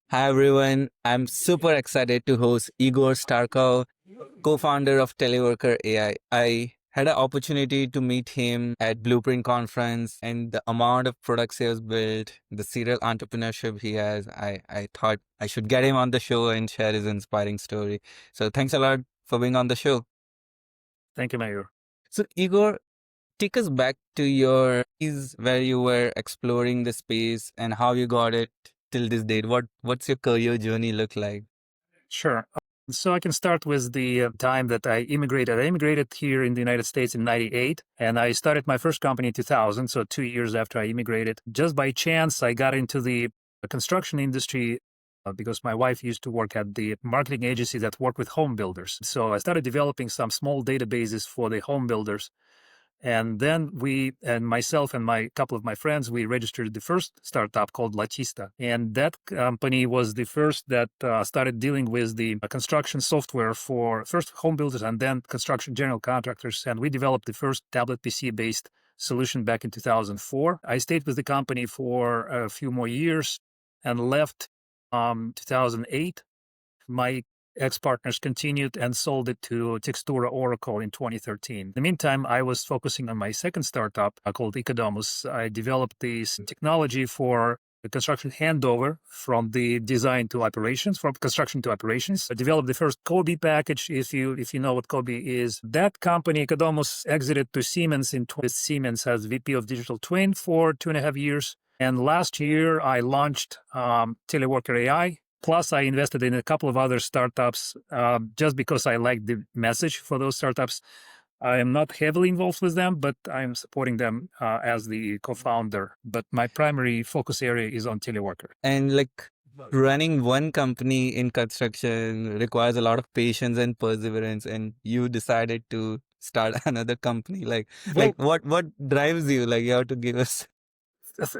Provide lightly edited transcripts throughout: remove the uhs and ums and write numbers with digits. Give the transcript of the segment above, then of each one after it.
Hi everyone, I'm super excited to host Igor Starkov, co-founder of Teleworker AI. I had an opportunity to meet him at Blueprint conference and the amount of products he has built, the serial entrepreneurship he has, I thought I should get him on the show and share his inspiring story. So thanks a lot for being on the show. Thank you, Mayor. So Igor, take us back to your is where you were exploring the space and how you got it till this date. What's your career journey look like? Sure. So I can start with the time that I immigrated. I immigrated here in the United States in 98, and I started my first company in 2000, so 2 years after I immigrated. Just by chance, I got into the construction industry because my wife used to work at the marketing agency that worked with home builders. So I started developing some small databases for the home builders. And then we and myself and my couple of my friends, we registered the first startup called Latista. And that company was the first that started dealing with the construction software for first home builders and then construction general contractors. And we developed the first tablet PC based solution back in 2004. I stayed with the company for a few more years and left 2008. My ex-partners continued and sold it to Textura Oracle in 2013. In the meantime, I was focusing on my second startup called Ecodomus. I developed this technology for the construction handover from the design to operations, from construction to operations. I developed the first Kobe package. If you know what Kobe is, that company Ecodomus exited to Siemens Siemens as VP of Digital Twin for 2.5 years. And last year, I launched Teleworker AI. Plus, I invested in a couple of other startups just because I like the message for those startups. I am not heavily involved with them, but I'm supporting them as the co-founder. But my primary focus area is on teleworker. And like running one company in construction requires a lot of patience and perseverance, and you decided to start another company. Well, what drives you? Like you have to give us.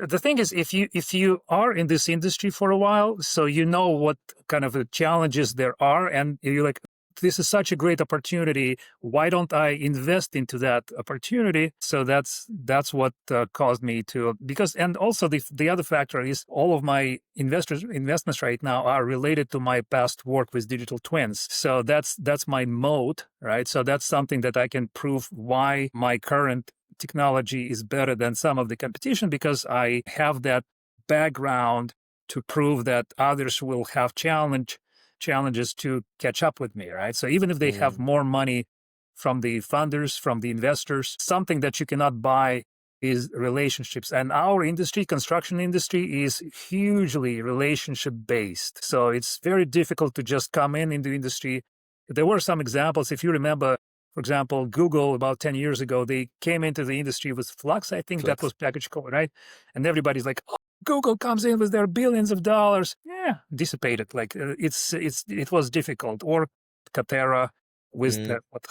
the thing is, if you are in this industry for a while, so you know what kind of challenges there are, and you're like, this is such a great opportunity. Why don't I invest into that opportunity? So that's what caused me to, because, and also the other factor is all of my investments right now are related to my past work with digital twins. So that's my moat, right? So that's something that I can prove why my current technology is better than some of the competition, because I have that background to prove that others will have challenges to catch up with me, right? So even if they have more money from the funders, from the investors, something that you cannot buy is relationships. And our industry, construction industry, is hugely relationship based. So it's very difficult to just come in the industry. There were some examples, if you remember. For example, Google about 10 years ago, they came into the industry with Flux. I think that was package code, right? And everybody's like, oh, Google comes in with their billions of dollars. Yeah, dissipated. Like it was difficult. Or Katera with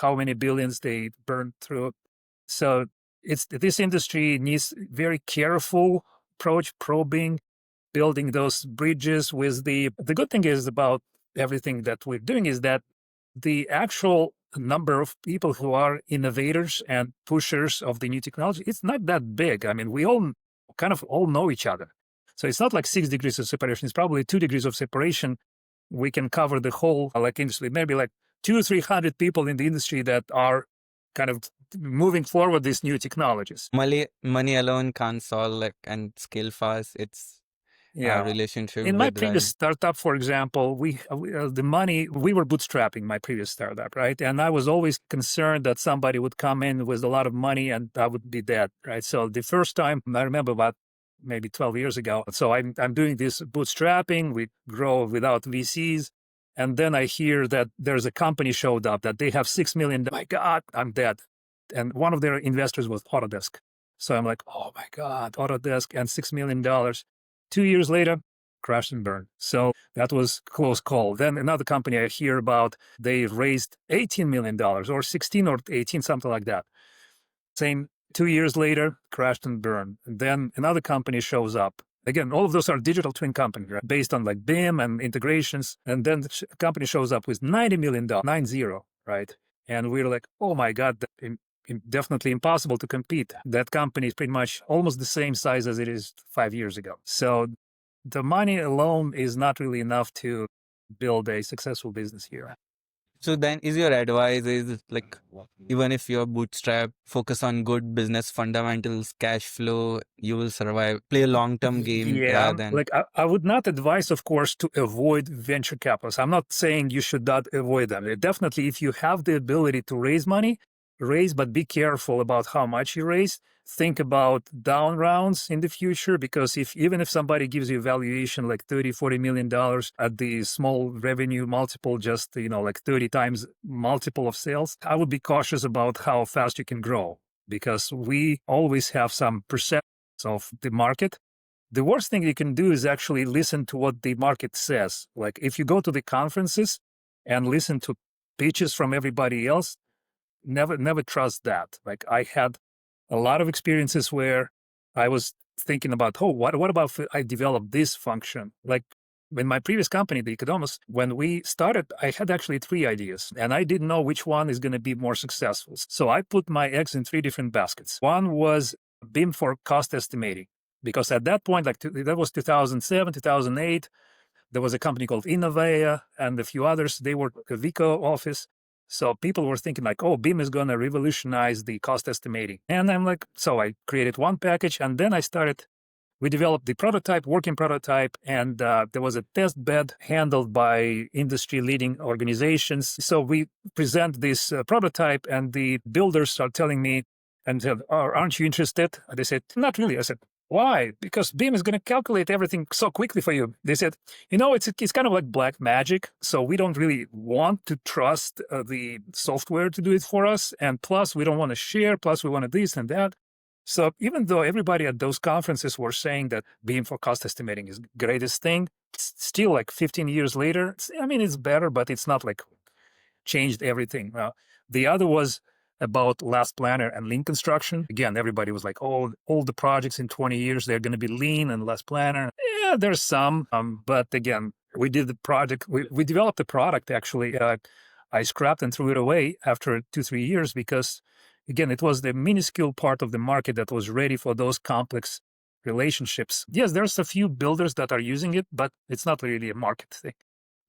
how many billions they burned through. So this industry needs very careful approach, probing, building those bridges with the good thing is about everything that we're doing is that the actual number of people who are innovators and pushers of the new technology, it's not that big. I mean, we all kind of all know each other. So it's not like 6 degrees of separation. It's probably 2 degrees of separation. We can cover the whole like industry, maybe like 200 or 300 people in the industry that are kind of moving forward these new technologies. Money alone can't solve and scale fast. It's a relationship In my with previous right. startup, for example, the money, we were bootstrapping my previous startup, right? And I was always concerned that somebody would come in with a lot of money and I would be dead, right? So the first time, I remember about maybe 12 years ago. So I'm doing this bootstrapping. We grow without VCs. And then I hear that there's a company showed up that they have $6 million. My God, I'm dead. And one of their investors was Autodesk. So I'm like, oh my God, Autodesk and $6 million. 2 years later, crashed and burned. So that was close call. Then another company I hear about, they raised $18 million or 16 or 18, something like that. Same 2 years later, crashed and burned. And then another company shows up. Again, all of those are digital twin companies, right? Based on like BIM and integrations. And then the company shows up with $90 million, 90, right? And we're like, oh my God, definitely impossible to compete. That company is pretty much almost the same size as it is 5 years ago. So the money alone is not really enough to build a successful business here. So then is your advice is like, even if you're bootstrap, focus on good business fundamentals, cash flow, you will survive. Play a long-term game Yeah, rather than. like I would not advise, of course, to avoid venture capitalists. I'm not saying you should not avoid them. Definitely, if you have the ability to raise money, raise, but be careful about how much you raise. Think about down rounds in the future, because if even if somebody gives you a valuation like 30, $40 million at the small revenue multiple, just like 30 times multiple of sales, I would be cautious about how fast you can grow, because we always have some perceptions of the market. The worst thing you can do is actually listen to what the market says. Like if you go to the conferences and listen to pitches from everybody else, never trust that. Like I had a lot of experiences where I was thinking about, oh, what about if I develop this function? Like in my previous company, the Economist, when we started, I had actually 3 ideas and I didn't know which one is going to be more successful. So I put my eggs in 3 different baskets. One was BIM for cost estimating, because at that point, like that was 2007, 2008, there was a company called Innovea and a few others. They were a Vico office. So people were thinking like, oh, BIM is going to revolutionize the cost estimating. And I'm like, so I created one package and then we developed the prototype, working prototype, and there was a test bed handled by industry leading organizations. So we present this prototype and the builders are telling me and said, oh, aren't you interested? They said, not really. I said, why? Because BIM is going to calculate everything so quickly for you. They said, it's kind of like black magic. So we don't really want to trust the software to do it for us. And plus, we don't want to share. Plus, we want this and that. So even though everybody at those conferences were saying that BIM for cost estimating is the greatest thing, it's still like 15 years later, it's better, but it's not like changed everything. The other was about last planner and lean construction. Again, everybody was like, oh, all the projects in 20 years, they're going to be lean and last planner. Yeah, there's some, but again, we did the project. We developed the product, actually. I scrapped and threw it away after 2-3 years because, again, it was the minuscule part of the market that was ready for those complex relationships. Yes, there's a few builders that are using it, but it's not really a market thing.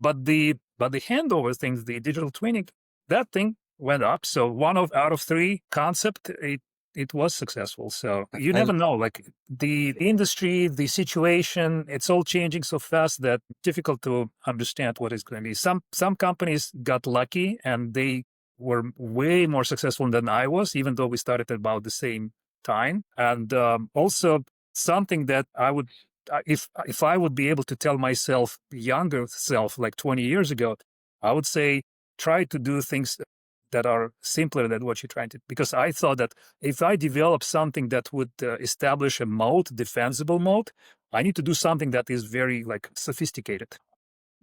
But the handover things, the digital twinning, that thing went up. So out of 3 concept, it was successful. So you never know. Like the industry, the situation, it's all changing so fast that difficult to understand what is going to be. Some companies got lucky and they were way more successful than I was, even though we started at about the same time. And also something that I would, if I would be able to tell myself, younger self, like 20 years ago, I would say try to do things that are simpler than what you're trying to. Because I thought that if I develop something that would establish a moat, defensible moat, I need to do something that is very like sophisticated.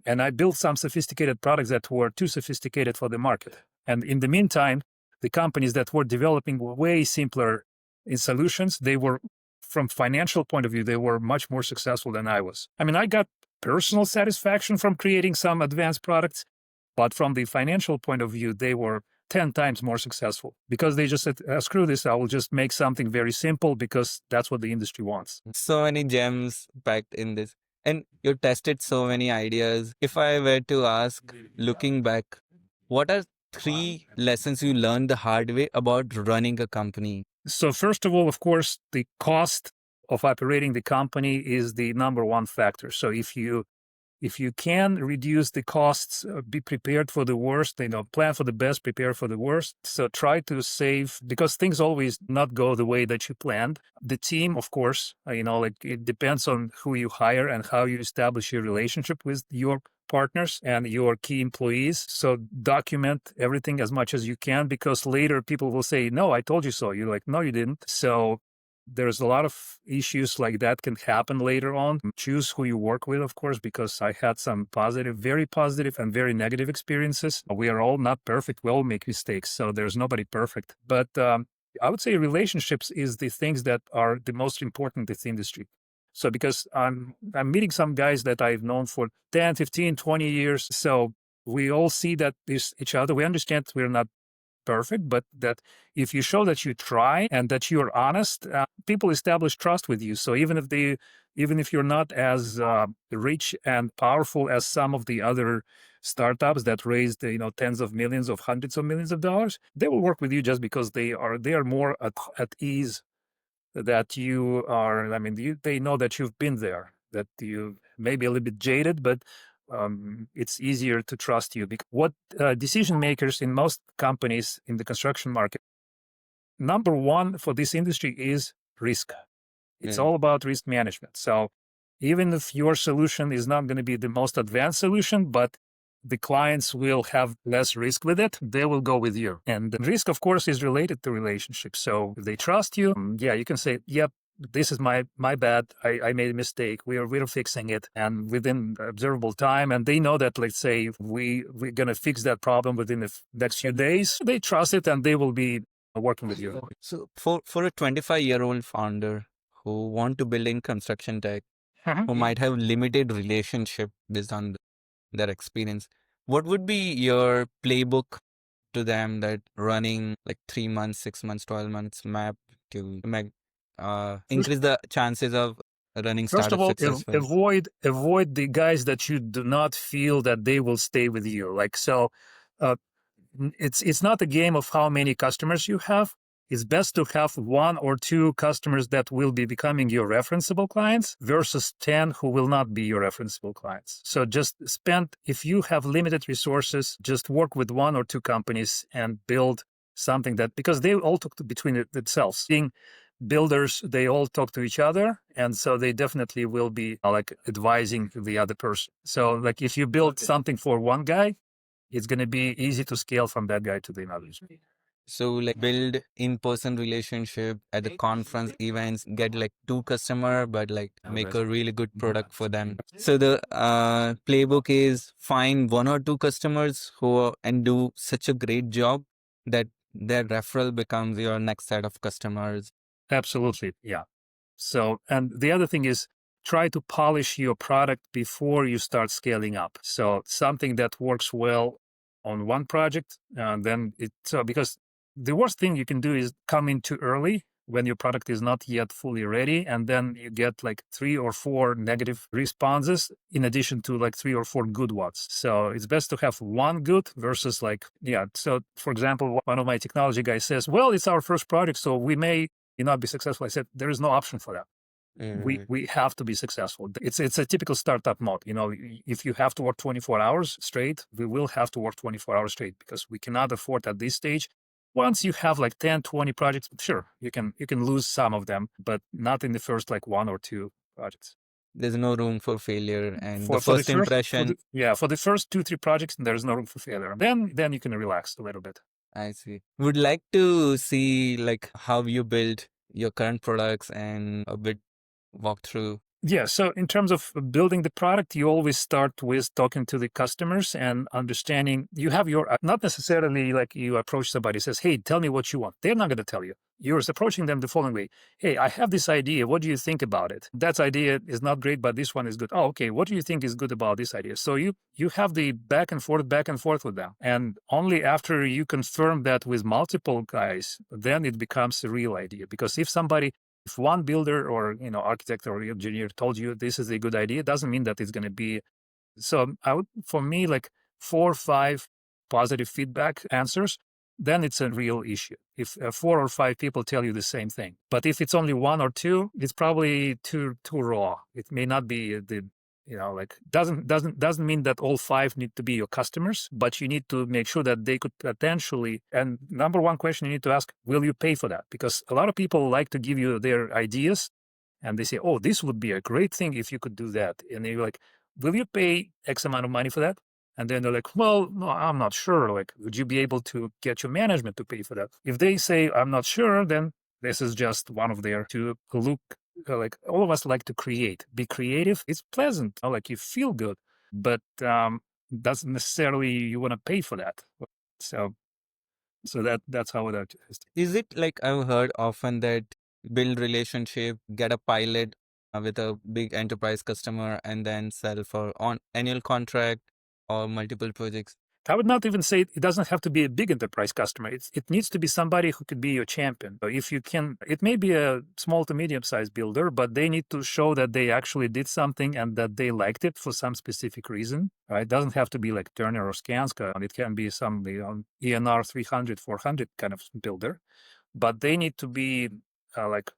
And I built some sophisticated products that were too sophisticated for the market. And in the meantime, the companies that were developing were way simpler in solutions. They were, from financial point of view, they were much more successful than I was. I got personal satisfaction from creating some advanced products, but from the financial point of view, they were 10 times more successful because they just said, screw this, I will just make something very simple because that's what the industry wants. So many gems packed in this. And you tested so many ideas. If I were to ask, looking back, what are 3 lessons you learned the hard way about running a company? So first of all, of course, the cost of operating the company is the number one factor. So if you can reduce the costs, be prepared for the worst, plan for the best, prepare for the worst. So try to save, because things always not go the way that you planned. The team, of course, it depends on who you hire and how you establish your relationship with your partners and your key employees. So document everything as much as you can, because later people will say, no, I told you so. You're like, no, you didn't. So there's a lot of issues like that can happen later on. Choose who you work with, of course, because I had some very positive and very negative experiences. We are all not perfect. We all make mistakes. So there's nobody perfect. But I would say relationships is the things that are the most important in this industry. So because I'm meeting some guys that I've known for 10, 15, 20 years. So we all see that each other. We understand we're not perfect, but that if you show that you try and that you're honest, people establish trust with you. So even if you're not as rich and powerful as some of the other startups that raised tens of millions of hundreds of millions of dollars, they will work with you just because they are more at ease that you are. I mean, they know that you've been there, that you may be a little bit jaded, but it's easier to trust you. Because what decision makers in most companies in the construction market, number one for this industry is risk. It's all about risk management. So even if your solution is not going to be the most advanced solution, but the clients will have less risk with it, they will go with you. And the risk, of course, is related to relationships. So if they trust you, yeah, you can say, yep, this is my bad. I made a mistake. We're fixing it, and within observable time. And they know that, let's say, we're gonna fix that problem within the next few days. They trust it, and they will be working with you. So for a 25-year-old founder who want to build in construction tech, who might have limited relationship based on their experience, what would be your playbook to them that running like 3 months, 6 months, 12 months map to make increase the chances of running First of startup all, successful? avoid the guys that you do not feel that they will stay with you. Like so, uh, it's not a game of how many customers you have. It's best to have one or two customers that will be becoming your referenceable clients versus 10 who will not be your referenceable clients. So just if you have limited resources, just work with one or two companies and build something that, because they all talk between themselves. Being builders, they all talk to each other, and so they definitely will be like advising the other person. So like if you build something for one guy, it's going to be easy to scale from that guy to the others. So like build in-person relationship at the conference events, get like two customer, but like make a really good product for them. So the playbook is find one or two customers and do such a great job that their referral becomes your next set of customers. Absolutely. Yeah. So, and the other thing is try to polish your product before you start scaling up. So something that works well on one project, then because the worst thing you can do is come in too early when your product is not yet fully ready, and then you get like 3 or 4 negative responses in addition to like 3 or 4 good ones. So it's best to have one good versus like, yeah. So for example, one of my technology guys says, well, it's our first project, so we may not be successful. I said, there is no option for that. We have to be successful. It's a typical startup mode. If you have to work 24 hours straight, we will have to work 24 hours straight because we cannot afford at this stage. Once you have like 10, 20 projects, sure, you can lose some of them, but not in the first like 1 or 2 projects. There's no room for failure, and the For the first first impression. for the first 2, 3 projects, there's no room for failure. Then you can relax a little bit. I see. Would like to see like how you build your current products and a bit walk through. Yeah. So in terms of building the product, you always start with talking to the customers and understanding. You have your, not necessarily like you approach somebody says, hey, tell me what you want. They're not going to tell you. You're approaching them the following way. Hey, I have this idea. What do you think about it? That idea is not great, but this one is good. Oh, okay. What do you think is good about this idea? So you have the back and forth with them. And only after you confirm that with multiple guys, then it becomes a real idea. Because if one builder or architect or engineer told you this is a good idea, it doesn't mean that it's going to be. So for me, like 4 or 5 positive feedback answers, then it's a real issue. If 4 or 5 people tell you the same thing, but if it's only 1 or 2, it's probably too raw. It may not be doesn't mean that all 5 need to be your customers, but you need to make sure that they could potentially. And number one question you need to ask: will you pay for that? Because a lot of people like to give you their ideas, and they say, "Oh, this would be a great thing if you could do that." And you're like, "Will you pay X amount of money for that?" And then they're like, well, no, I'm not sure. Like, would you be able to get your management to pay for that? If they say, I'm not sure, then this is just one of their to look. Like all of us like to be creative. It's pleasant. Like you feel good, but doesn't necessarily you want to pay for that. So that's how it is. Is it like I've heard often that build relationship, get a pilot with a big enterprise customer, and then sell for on annual contract or multiple projects? I would not even say it doesn't have to be a big enterprise customer. It needs to be somebody who could be your champion. So if you can, it may be a small to medium sized builder, but they need to show that they actually did something and that they liked it for some specific reason. Right? It doesn't have to be like Turner or Skanska. It can be some ENR 300, 400 kind of builder, but they need to be like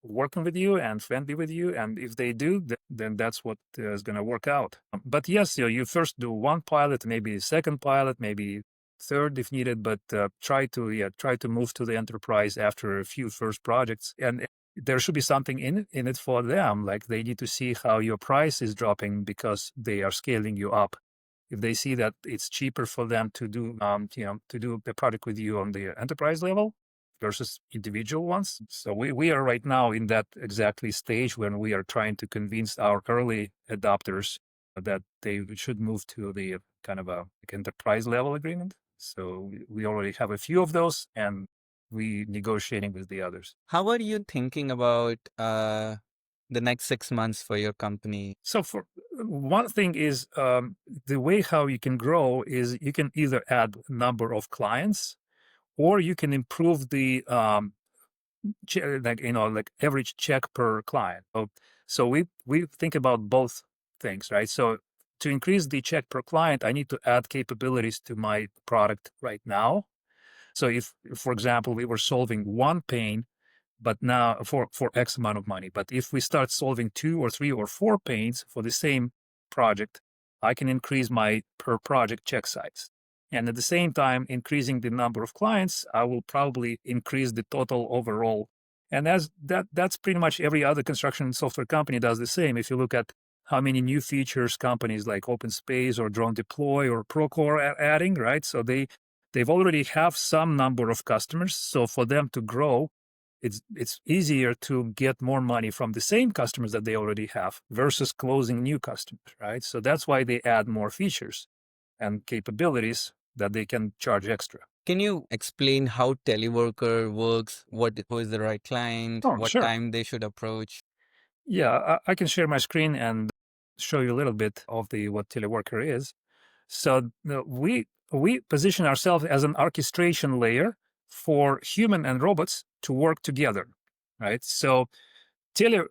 working with you and friendly with you. And if they do, then that's what is going to work out. But yes, you first do one pilot, maybe second pilot, maybe third if needed, but try to move to the enterprise after a few first projects. And there should be something in it for them. Like they need to see how your price is dropping because they are scaling you up. If they see that it's cheaper for them to do to do the product with you on the enterprise level versus individual ones. So we are right now in that exactly stage when we are trying to convince our early adopters that they should move to the kind of a like enterprise level agreement. So we already have a few of those, and we negotiating with the others. How are you thinking about the next 6 months for your company? So for one thing is the way how you can grow is you can either add number of clients or you can improve the like average check per client. So we think about both things, right? So to increase the check per client, I need to add capabilities to my product right now. So if, for example, we were solving one pain, but now for X amount of money, but if we start solving 2 or 3 or 4 pains for the same project, I can increase my per project check size. And at the same time, increasing the number of clients, I will probably increase the total overall. And that's pretty much every other construction software company does the same. If you look at how many new features companies like OpenSpace or Drone Deploy or Procore are adding, right? So they've already have some number of customers. So for them to grow, it's easier to get more money from the same customers that they already have versus closing new customers, right? So that's why they add more features and capabilities that they can charge extra. Can you explain how Teleworker works? Who is the right client? Oh, What sure. time they should approach? Yeah, I can share my screen and show you a little bit of what Teleworker is. So we position ourselves as an orchestration layer for human and robots to work together, right? So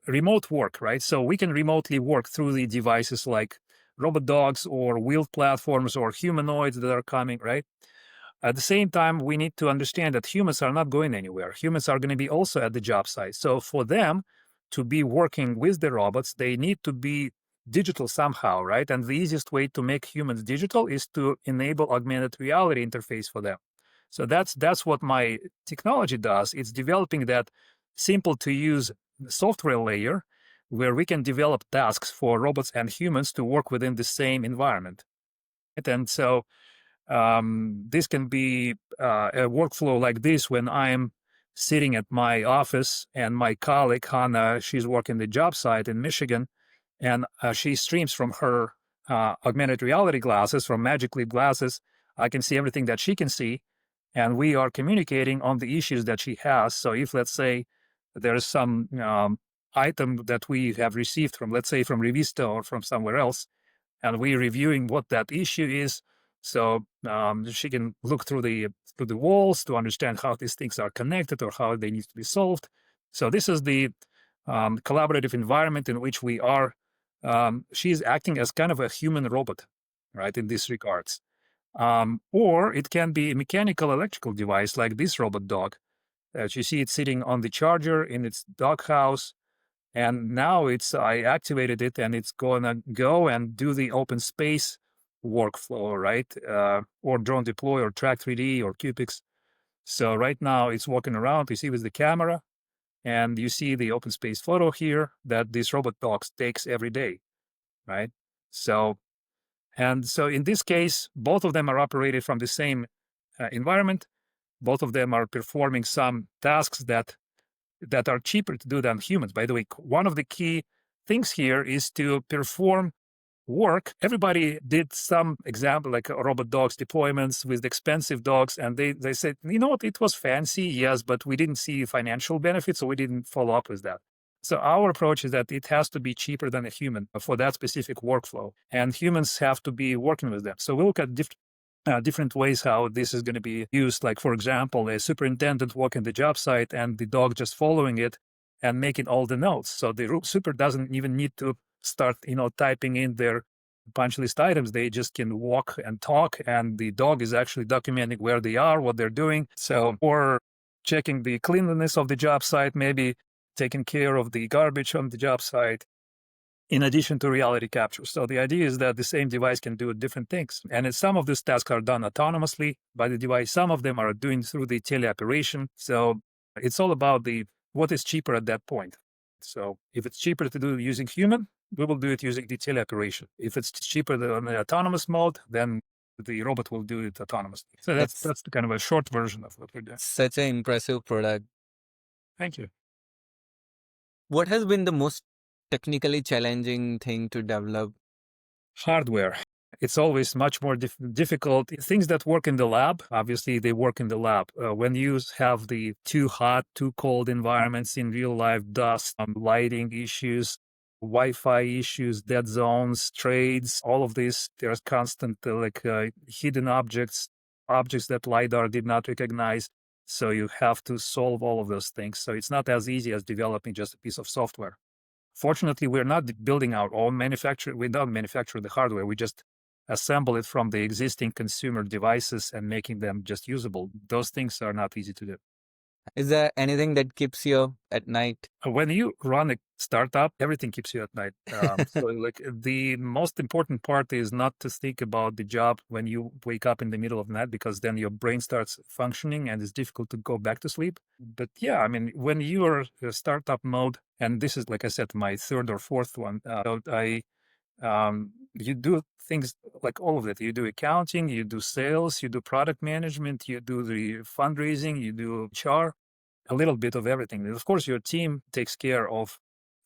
remote work, right? So we can remotely work through the devices like robot dogs or wheeled platforms or humanoids that are coming, right? At the same time, we need to understand that humans are not going anywhere. Humans are going to be also at the job site. So for them to be working with the robots, they need to be digital somehow, right? And the easiest way to make humans digital is to enable augmented reality interface for them. So that's what my technology does. It's developing that simple to use software layer where we can develop tasks for robots and humans to work within the same environment. And so this can be a workflow like this when I'm sitting at my office and my colleague Hannah, she's working the job site in Michigan, and she streams from her augmented reality glasses, from Magic Leap glasses. I can see everything that she can see, and we are communicating on the issues that she has. So if, let's say, there's some item that we have received from, let's say, from Revista or from somewhere else, and we're reviewing what that issue is, so she can look through the walls to understand how these things are connected or how they need to be solved. So this is the collaborative environment in which we are. She's acting as kind of a human robot, right, in these regards. Or it can be a mechanical electrical device like this robot dog. As you see it sitting on the charger in its doghouse. And now I activated it and it's gonna go and do the open space workflow, right? Or Drone Deploy or Track 3D or Cupix. So right now it's walking around, you see with the camera, and you see the open space photo here that this robot dog takes every day, right? So in this case, both of them are operated from the same environment. Both of them are performing some tasks that are cheaper to do than humans. By the way, one of the key things here is to perform work. Everybody did some example like robot dogs deployments with expensive dogs, and they said, you know what, it was fancy, yes, but we didn't see financial benefits, so we didn't follow up with that. So our approach is that it has to be cheaper than a human for that specific workflow, and humans have to be working with them. So we look at different ways how this is going to be used. Like, for example, a superintendent walking the job site and the dog just following it and making all the notes. So the super doesn't even need to start, typing in their punch list items. They just can walk and talk, and the dog is actually documenting where they are, what they're doing. So, or checking the cleanliness of the job site, maybe taking care of the garbage on the job site, in addition to reality capture. So the idea is that the same device can do different things. And some of these tasks are done autonomously by the device. Some of them are doing through the teleoperation. So it's all about what is cheaper at that point. So if it's cheaper to do using human, we will do it using the teleoperation. If it's cheaper on the autonomous mode, then the robot will do it autonomously. So that's It's the kind of a short version of what we're doing. such an impressive product. Thank you. What has been the most technically challenging thing to develop? Hardware. It's always much more difficult. Things that work in the lab, obviously, they work in the lab. When you have the too hot, too cold environments in real life, dust, lighting issues, Wi-Fi issues, dead zones, trades, all of this, there's constant hidden objects, objects that LiDAR did not recognize. So you have to solve all of those things. So it's not as easy as developing just a piece of software. Fortunately, we're not building our own manufacturer. We don't manufacture the hardware. We just assemble it from the existing consumer devices and making them just usable. Those things are not easy to do. Is there anything that keeps you up at night? When you run a startup, everything keeps you at night. So like the most important part is not to think about the job when you wake up in the middle of the night, because then your brain starts functioning and it's difficult to go back to sleep. But yeah, I mean, when you are a startup mode, and this is, like I said, my third or fourth one, you do things like all of it. You do accounting, you do sales, you do product management, you do the fundraising, you do HR, a little bit of everything. Of course, your team takes care of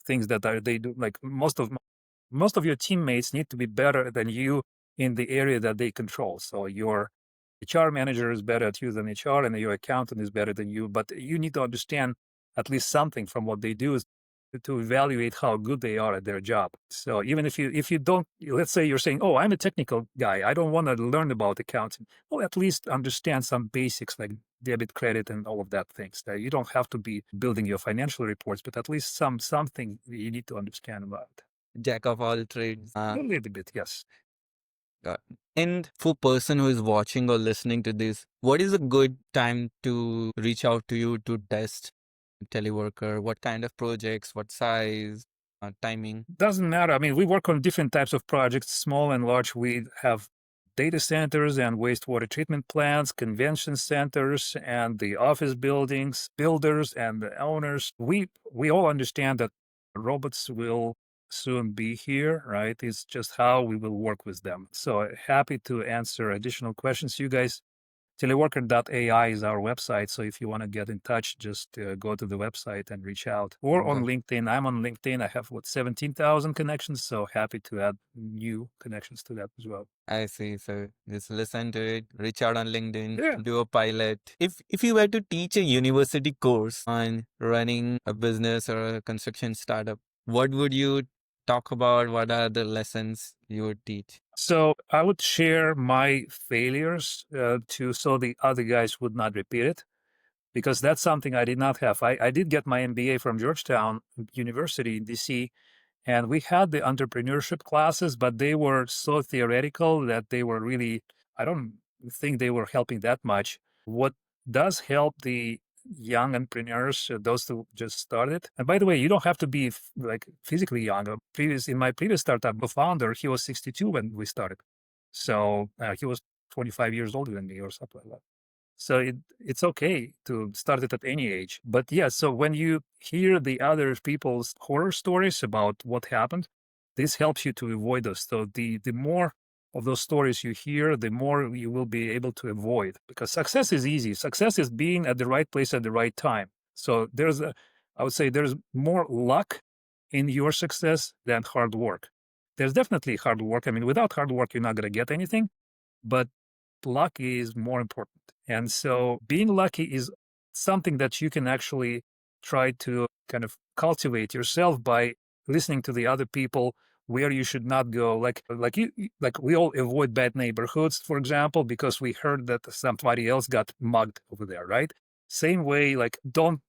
things that they do. Like most of your teammates need to be better than you in the area that they control. So your HR manager is better at you than HR, and your accountant is better than you. But you need to understand at least something from what they do to evaluate how good they are at their job. So even if you don't, let's say you're saying, "Oh, I'm a technical guy. I don't want to learn about accounting." Well, at least understand some basics like debit, credit, and all of that things. You don't have to be building your financial reports, but at least something you need to understand about. Jack of all trades. A little bit, yes. Got it. And for person who is watching or listening to this, what is a good time to reach out to you to test Teleworker? What kind of projects? What size? Timing? Doesn't matter. I mean, we work on different types of projects, small and large. We have data centers and wastewater treatment plants, convention centers, and the office buildings, builders and the owners. We all understand that robots will soon be here, right? It's just how we will work with them. So happy to answer additional questions. You guys, Teleworker.ai is our website. So if you want to get in touch, just go to the website and reach out. Or on LinkedIn. I'm on LinkedIn. I have 17,000 connections. So happy to add new connections to that as well. I see. So just listen to it, reach out on LinkedIn, Yeah. do a pilot. If you were to teach a university course on running a business or a construction startup, what would you talk about? What are the lessons you would teach? So I would share my failures so the other guys would not repeat it, because that's something I did not have. I did get my MBA from Georgetown University in DC, and we had the entrepreneurship classes, but they were so theoretical that they were really, I don't think they were helping that much. What does help the young entrepreneurs, those who just started, and by the way, you don't have to be like physically young. In my previous startup, the founder, he was 62 when we started. So he was 25 years older than me or something like that. So it's okay to start it at any age. But yeah, so when you hear the other people's horror stories about what happened, this helps you to avoid those. So the more of those stories you hear, the more you will be able to avoid, because success is easy. Success is being at the right place at the right time. So I would say there's more luck in your success than hard work. There's definitely hard work. I mean, without hard work, you're not going to get anything, but luck is more important. And so being lucky is something that you can actually try to kind of cultivate yourself by listening to the other people, where you should not go. Like we all avoid bad neighborhoods, for example, because we heard that somebody else got mugged over there, right? Same way, like don't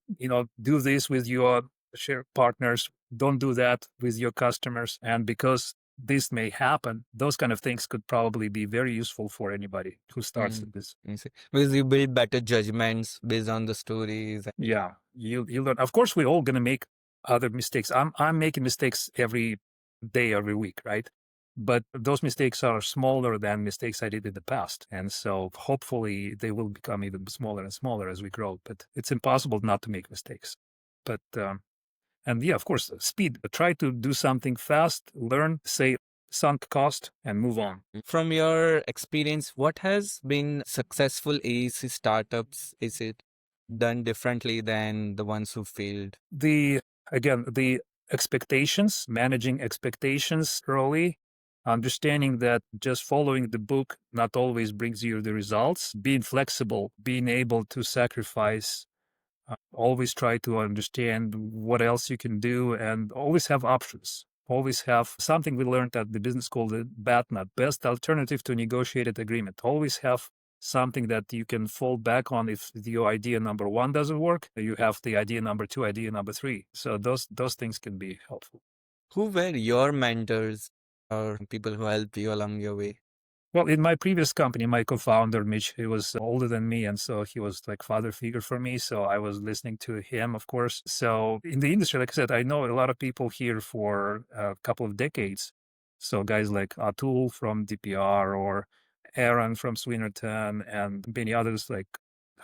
do this with your share partners. Don't do that with your customers. And because this may happen, those kind of things could probably be very useful for anybody who starts Mm, this. I see. Because you build better judgments based on the stories. Yeah, you learn. Of course, we're all gonna make other mistakes. I'm making mistakes every day, every week, right? But those mistakes are smaller than mistakes I did in the past, and so hopefully they will become even smaller and smaller as we grow. But it's impossible not to make mistakes. But and yeah, of course, speed. Try to do something fast, learn, say sunk cost, and move on. From your experience, what has been successful AEC startups? Is it done differently than the ones who failed? The expectations, managing expectations early, understanding that just following the book not always brings you the results, being flexible, being able to sacrifice, always try to understand what else you can do, and always have options. Always have something we learned at the business school, the BATNA, best alternative to negotiated agreement. Always have something that you can fall back on if your idea number one doesn't work. You have the idea number two, idea number three. So those things can be helpful. Who were your mentors or people who helped you along your way? Well, in my previous company, my co-founder, Mitch, he was older than me. And so he was like father figure for me. So I was listening to him, of course. So in the industry, like I said, I know a lot of people here for a couple of decades. So guys like Atul from DPR or Aaron from Swinnerton and many others like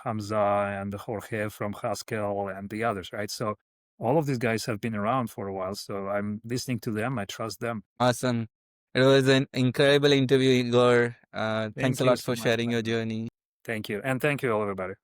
Hamza and Jorge from Haskell and the others, right? So all of these guys have been around for a while. So I'm listening to them. I trust them. Awesome. It was an incredible interview, Igor. Thanks Thank a you lot so for much, sharing your man. journey. Thank you. And thank you, all everybody.